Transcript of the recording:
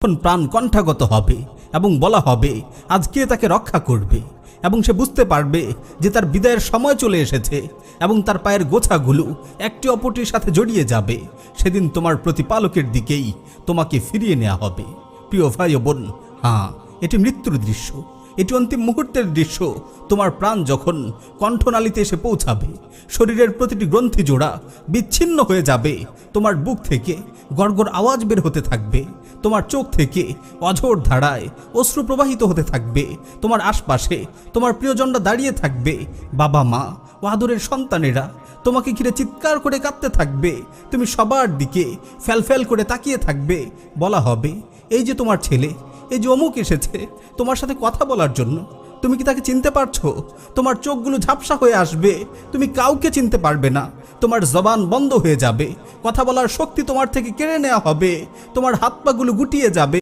তখন প্রাণ কণ্ঠাগত হবে এবং বলা হবে আজ কে তাকে রক্ষা করবে, এবং সে বুঝতে পারবে যে তার বিদায়ের সময় চলে এসেছে এবং তার পায়ের গোছাগুলো একটি অপরটির সাথে জড়িয়ে যাবে। সেদিন তোমার প্রতিপালকের দিকেই তোমাকে ফিরিয়ে নেওয়া হবে। প্রিয় ভাই ও বোন, হ্যাঁ, এটি মৃত্যুর দৃশ্য, এটি অন্তিম মুহূর্তের দৃশ্য। তোমার প্রাণ যখন কণ্ঠনালীতে এসে পৌঁছাবে, শরীরের প্রতিটি গ্রন্থি জোড়া বিচ্ছিন্ন হয়ে যাবে, তোমার বুক থেকে গড়গড় আওয়াজ বের হতে থাকবে, তোমার চোখ থেকে অঝোর ধারায় অশ্রু প্রবাহিত হতে থাকবে, তোমার আশপাশে তোমার প্রিয়জনরা দাঁড়িয়ে থাকবে, বাবা মা ও আদরের সন্তানেরা তোমাকে ঘিরে চিৎকার করে কাঁদতে থাকবে, তুমি সবার দিকে ফ্যালফ্যাল করে তাকিয়ে থাকবে। বলা হবে এই যে তোমার ছেলে, এই যে অমুক এসেছে তোমার সাথে কথা বলার জন্য, তুমি কি তাকে চিনতে পারছো? তোমার চোখগুলো ঝাপসা হয়ে আসবে, তুমি কাউকে চিনতে পারবে না, তোমার জবান বন্ধ হয়ে যাবে, কথা বলার শক্তি তোমার থেকে কেড়ে নেওয়া হবে, তোমার হাত পাগুলো গুটিয়ে যাবে।